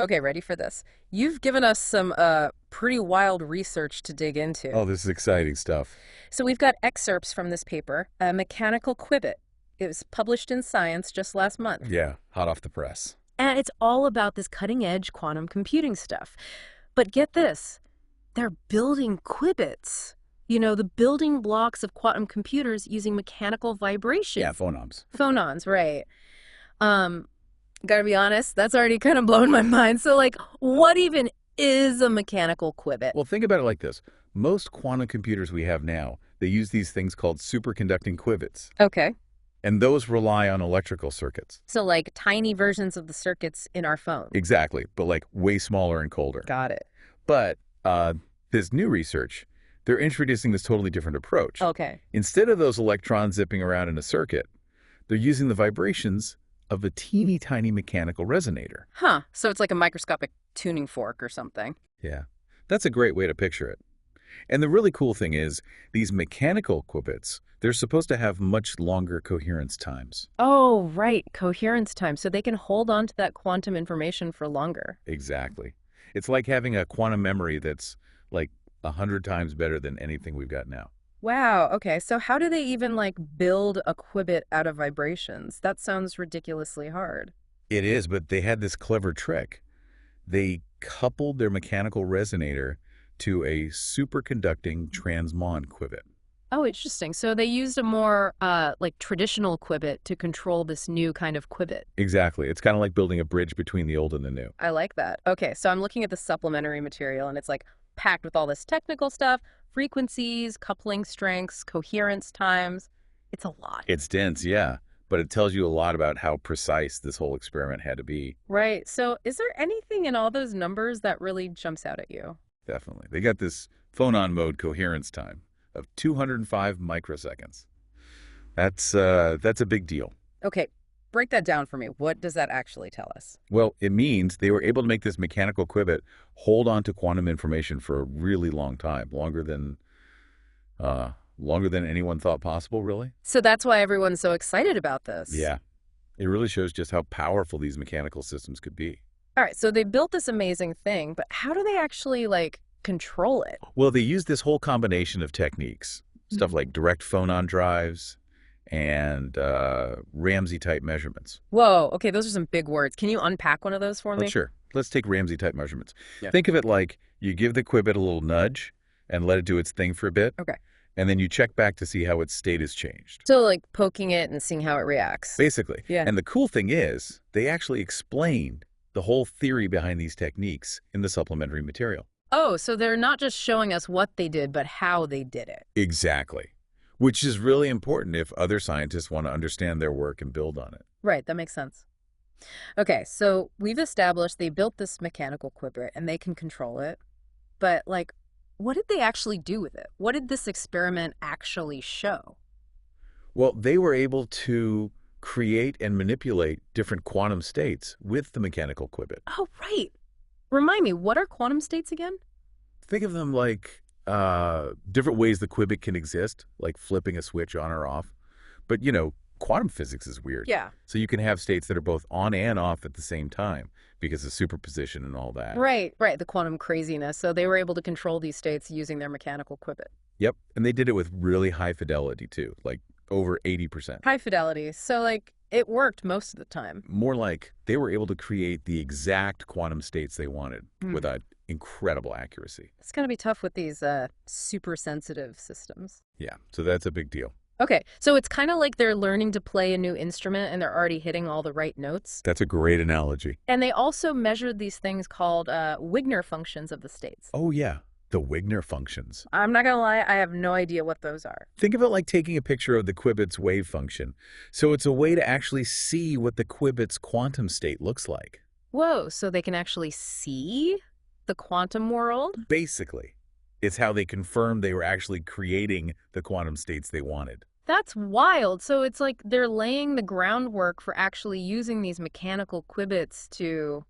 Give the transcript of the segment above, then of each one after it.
Okay, ready for this. You've given us some pretty wild research to dig into. Oh, this is exciting stuff. So we've got excerpts from this paper, a mechanical qubit. It was published in Science just last month. Yeah, hot off the press. And it's all about this cutting-edge quantum computing stuff. But get this, they're building qubits. You know, the building blocks of quantum computers using mechanical vibration. Yeah, phonons. Phonons, right. Um, Gotta be honest, that's already kind of blown my mind. So, like, what even is a mechanical qubit? Well, think about it like this. Most quantum computers we have now, they use these things called superconducting qubits. Okay. And those rely on electrical circuits. So, like, tiny versions of the circuits in our phone. Exactly, but like way smaller and colder. Got it. But this new research, they're introducing this totally different approach. Okay. Instead of those electrons zipping around in a circuit, they're using the vibrations of a teeny tiny mechanical resonator. Huh. So it's like a microscopic tuning fork or something. Yeah, that's a great way to picture it. And the really cool thing is, these mechanical qubits, they're supposed to have much longer coherence times. Oh, right. Coherence time. So they can hold on to that quantum information for longer. Exactly. It's like having a quantum memory that's like 100 times better than anything we've got now. Wow. Okay. So how do they even like build a qubit out of vibrations? That sounds ridiculously hard. It is, but they had this clever trick. They coupled their mechanical resonator to a superconducting transmon qubit. Oh, interesting. So they used a more like traditional qubit to control this new kind of qubit. Exactly. It's kind of like building a bridge between the old and the new. I like that. Okay, so I'm looking at the supplementary material and it's like packed with all this technical stuff, frequencies, coupling strengths, coherence times. It's a lot. It's dense, yeah, but it tells you a lot about how precise this whole experiment had to be. Right. So is there anything in all those numbers that really jumps out at you? Definitely. They got this phonon mode coherence time of 205 microseconds. That's a big deal. Okay, break that down for me. What does that actually tell us? Well, it means they were able to make this mechanical qubit hold on to quantum information for a really long time, longer than anyone thought possible, really. So that's why everyone's so excited about this. Yeah. It really shows just how powerful these mechanical systems could be. All right, so they built this amazing thing, but how do they actually like control it? Well, they use this whole combination of techniques, stuff like direct phonon drives and Ramsey-type measurements. Whoa, okay, those are some big words. Can you unpack one of those for Oh, me? sure. Let's take Ramsey-type measurements. Yeah. Think of it like you give the qubit a little nudge and let it do its thing for a bit, Okay. and then you check back to see how its state has changed. So like poking it and seeing how it reacts. Basically. Yeah. And the cool thing is, they actually explained the whole theory behind these techniques in the supplementary material. Oh, so they're not just showing us what they did, but how they did it. Exactly. Which is really important if other scientists want to understand their work and build on it. Right, that makes sense. Okay, so we've established they built this mechanical qubit and they can control it. But like, what did they actually do with it? What did this experiment actually show? Well, they were able to create and manipulate different quantum states with the mechanical qubit. Oh, right. Remind me, what are quantum states again? Think of them like different ways the qubit can exist, like flipping a switch on or off. But, quantum physics is weird. Yeah. So you can have states that are both on and off at the same time because of superposition and all that. Right, the quantum craziness. So they were able to control these states using their mechanical qubit. Yep. And they did it with really high fidelity, too, like over 80%. High fidelity. So like it worked most of the time. More like they were able to create the exact quantum states they wanted with an incredible accuracy. It's going to be tough with these super sensitive systems. Yeah. So that's a big deal. Okay, so it's kind of like they're learning to play a new instrument and they're already hitting all the right notes. That's a great analogy. And they also measured these things called Wigner functions of the states. Oh, yeah. The Wigner functions. I'm not going to lie, I have no idea what those are. Think of it like taking a picture of the qubit's wave function. So it's a way to actually see what the qubit's quantum state looks like. Whoa, so they can actually see the quantum world? Basically, it's how they confirmed they were actually creating the quantum states they wanted. That's wild. So it's like they're laying the groundwork for actually using these mechanical qubits to,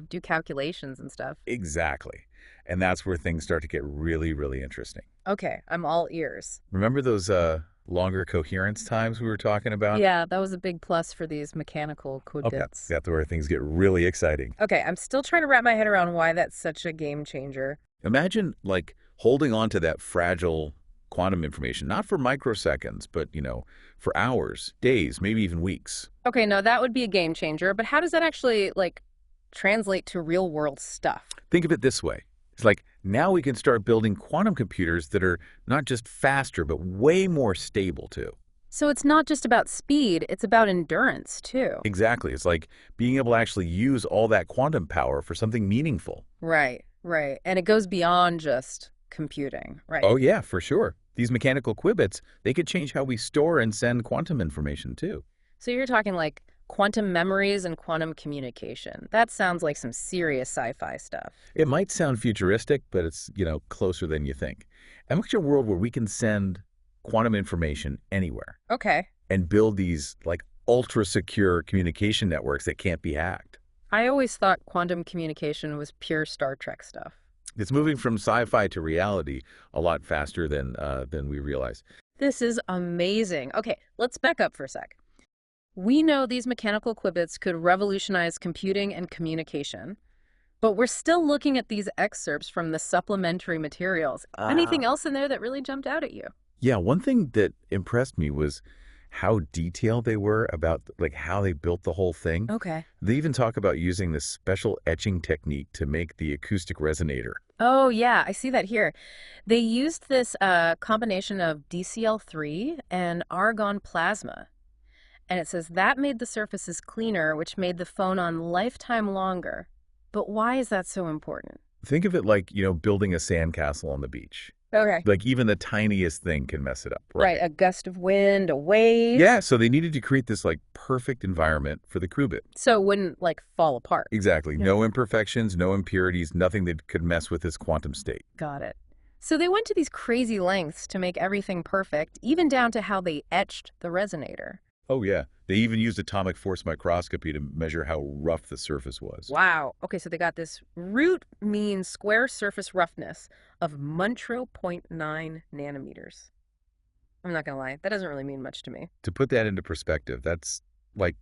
do calculations and stuff. Exactly. And that's where things start to get really, really interesting. Okay, I'm all ears. Remember those longer coherence times we were talking about. Yeah, that was a big plus for these mechanical Okay, qubits. that's where things get really exciting. Okay, I'm still trying to wrap my head around why that's such a game changer. Imagine like holding on to that fragile quantum information, not for microseconds, but, for hours, days, maybe even weeks. Okay, no, that would be a game changer, but how does that actually, like, translate to real world stuff? Think of it this way. It's like now we can start building quantum computers that are not just faster, but way more stable too. So it's not just about speed, it's about endurance, too. Exactly. It's like being able to actually use all that quantum power for something meaningful. Right, right. And it goes beyond just computing, right? Oh, yeah, for sure. These mechanical qubits, they could change how we store and send quantum information too. So you're talking like quantum memories and quantum communication. That sounds like some serious sci-fi stuff. It might sound futuristic, but it's, closer than you think. Imagine a world where we can send quantum information anywhere Okay. and build these like ultra secure communication networks that can't be hacked. I always thought quantum communication was pure Star Trek stuff. It's moving from sci-fi to reality a lot faster than we realize. This is amazing. Okay, let's back up for a sec. We know these mechanical qubits could revolutionize computing and communication, but we're still looking at these excerpts from the supplementary materials. Anything else in there that really jumped out at you? Yeah, one thing that impressed me was how detailed they were about like how they built the whole thing. Okay. They even talk about using this special etching technique to make the acoustic resonator. Oh, yeah, I see that here. They used this combination of DCl3 and argon plasma. And it says that made the surfaces cleaner, which made the phonon lifetime longer. But why is that so important? Think of it like, building a sandcastle on the beach. Okay. Like even the tiniest thing can mess it up, Right, right? a gust of wind, a wave. Yeah, so they needed to create this like perfect environment for the qubit. So it wouldn't, like, fall apart. Exactly. Yeah. No imperfections, no impurities, nothing that could mess with this quantum state. Got it. So they went to these crazy lengths to make everything perfect, even down to how they etched the resonator. Oh, yeah. They even used atomic force microscopy to measure how rough the surface was. Wow. Okay, so they got this root mean square surface roughness of Muntro .9 nanometers. I'm not gonna lie, that doesn't really mean much to me. To put that into perspective, that's like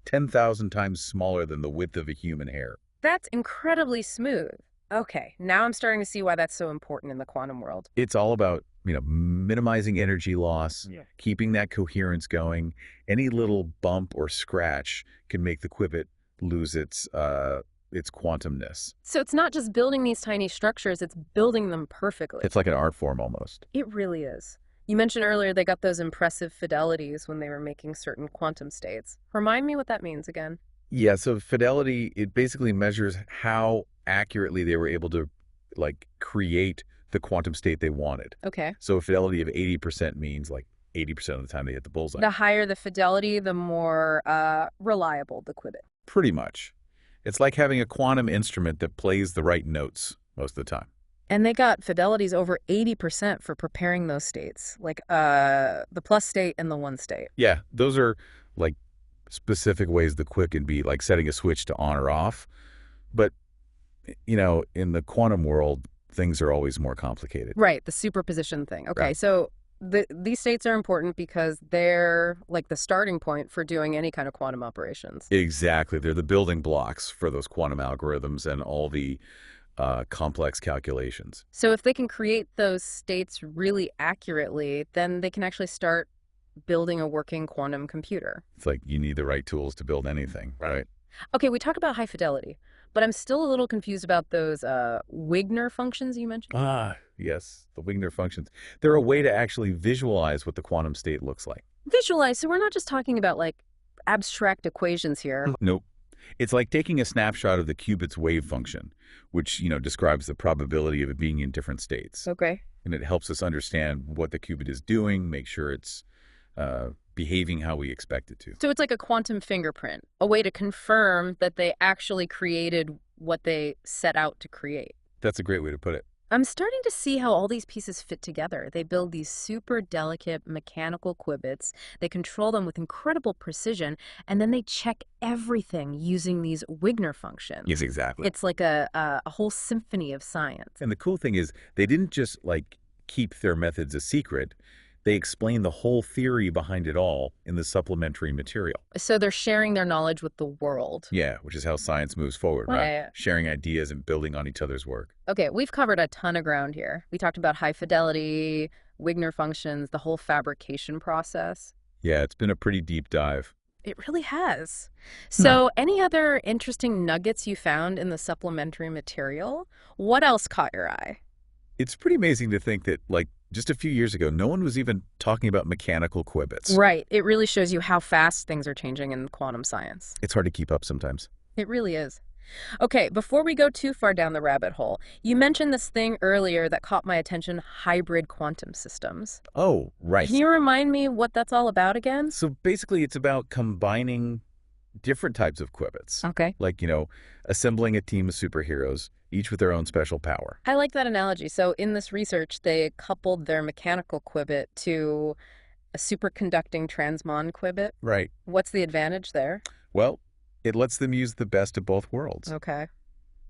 10,000 times smaller than the width of a human hair. That's incredibly smooth. Okay, now I'm starting to see why that's so important in the quantum world. It's all about, minimizing energy loss, Yeah. keeping that coherence going. Any little bump or scratch can make the qubit lose its quantumness. So it's not just building these tiny structures, it's building them perfectly. It's like an art form almost. It really is. You mentioned earlier they got those impressive fidelities when they were making certain quantum states. Remind me what that means again. Yeah, so fidelity, it basically measures how accurately they were able to like create the quantum state they wanted. Okay. So a fidelity of 80% means like 80% of the time they hit the bullseye. The higher the fidelity, the more reliable the qubit. Pretty much. It's like having a quantum instrument that plays the right notes most of the time. And they got fidelities over 80% for preparing those states, like the plus state and the one state. Yeah, those are like specific ways the qubit can be like setting a switch to on or off. But, in the quantum world, things are always more complicated. Right, the superposition thing. Okay, Right. so these states are important because they're like the starting point for doing any kind of quantum operations. Exactly. They're the building blocks for those quantum algorithms and all the complex calculations. So if they can create those states really accurately, then they can actually start building a working quantum computer. It's like you need the right tools to build anything, right? Okay, we talk about high fidelity, but I'm still a little confused about those Wigner functions you mentioned. Ah, yes, the Wigner functions. They're a way to actually visualize what the quantum state looks like. Visualize, so we're not just talking about like abstract equations here. Nope. It's like taking a snapshot of the qubit's wave function, which, describes the probability of it being in different states. Okay. And it helps us understand what the qubit is doing, make sure it's behaving how we expect it to. So it's like a quantum fingerprint, a way to confirm that they actually created what they set out to create. That's a great way to put it. I'm starting to see how all these pieces fit together. They build these super delicate mechanical qubits. They control them with incredible precision, and then they check everything using these Wigner functions. Yes, exactly. It's like a whole symphony of science. And the cool thing is they didn't just like keep their methods a secret. They explain the whole theory behind it all in the supplementary material. So they're sharing their knowledge with the world. Yeah, which is how science moves forward, right? Right. Sharing ideas and building on each other's work. Okay, we've covered a ton of ground here. We talked about high fidelity, Wigner functions, the whole fabrication process. Yeah, it's been a pretty deep dive. It really has. Hmm. So, any other interesting nuggets you found in the supplementary material? What else caught your eye? It's pretty amazing to think that, like, just a few years ago, no one was even talking about mechanical qubits. Right. It really shows you how fast things are changing in quantum science. It's hard to keep up sometimes. It really is. Okay, before we go too far down the rabbit hole, you mentioned this thing earlier that caught my attention, hybrid quantum systems. Oh, Can right. you remind me what that's all about again? So basically, it's about combining different types of qubits. Okay. Like, assembling a team of superheroes, each with their own special power. I like that analogy. So, in this research, they coupled their mechanical qubit to a superconducting transmon qubit. Right. What's the advantage there? Well, it lets them use the best of both worlds. Okay.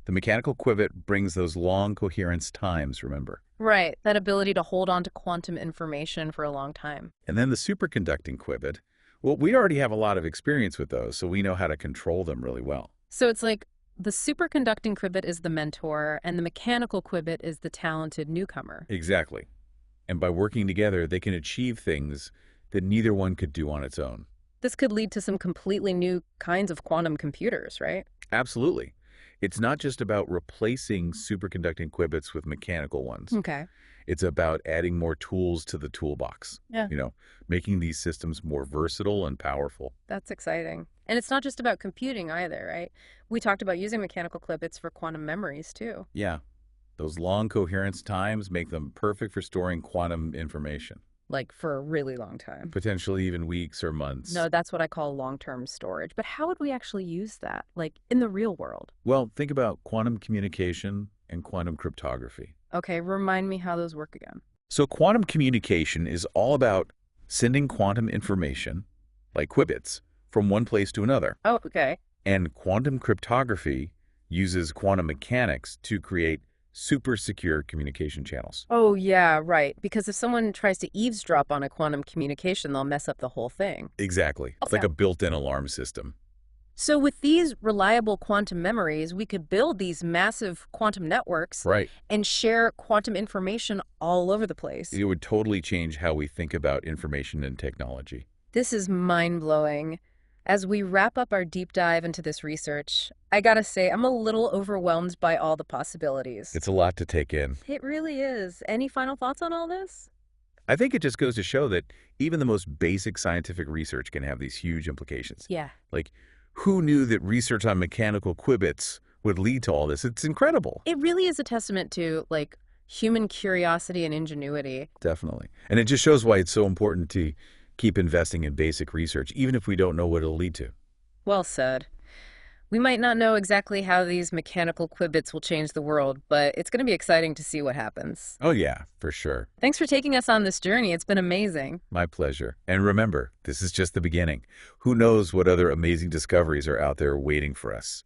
The mechanical qubit brings those long coherence times, remember? Right, that ability to hold on to quantum information for a long time. And then the superconducting qubit, well, we already have a lot of experience with those, so we know how to control them really well. So it's like the superconducting qubit is the mentor, and the mechanical qubit is the talented newcomer. Exactly. And by working together, they can achieve things that neither one could do on its own. This could lead to some completely new kinds of quantum computers, right? Absolutely. It's not just about replacing superconducting qubits with mechanical ones. Okay. It's about adding more tools to the toolbox, Yeah. making these systems more versatile and powerful. That's exciting. And it's not just about computing either, right? We talked about using mechanical qubits for quantum memories, too. Yeah, those long coherence times make them perfect for storing quantum information, Like for a really long time. potentially even weeks or months. No, that's what I call long-term storage. But how would we actually use that, like in the real world? Well, think about quantum communication and quantum cryptography. Okay, remind me how those work again. So quantum communication is all about sending quantum information, like qubits, from one place to another. Oh, okay. And quantum cryptography uses quantum mechanics to create super secure communication channels. Oh, yeah, right. Because if someone tries to eavesdrop on a quantum communication, they'll mess up the whole thing. Exactly. It's like Okay. a built-in alarm system. So with these reliable quantum memories, we could build these massive quantum networks Right. and share quantum information all over the place. It would totally change how we think about information and technology. This is mind-blowing. As we wrap up our deep dive into this research, I gotta say, I'm a little overwhelmed by all the possibilities. It's a lot to take in. It really is. Any final thoughts on all this? I think it just goes to show that even the most basic scientific research can have these huge implications. Yeah. Like, who knew that research on mechanical qubits would lead to all this? It's incredible. It really is a testament to, like, human curiosity and ingenuity. Definitely. And it just shows why it's so important to keep investing in basic research, even if we don't know what it'll lead to. Well said. We might not know exactly how these mechanical qubits will change the world, but it's going to be exciting to see what happens. Oh, yeah, for sure. Thanks for taking us on this journey. It's been amazing. My pleasure. And remember, this is just the beginning. Who knows what other amazing discoveries are out there waiting for us?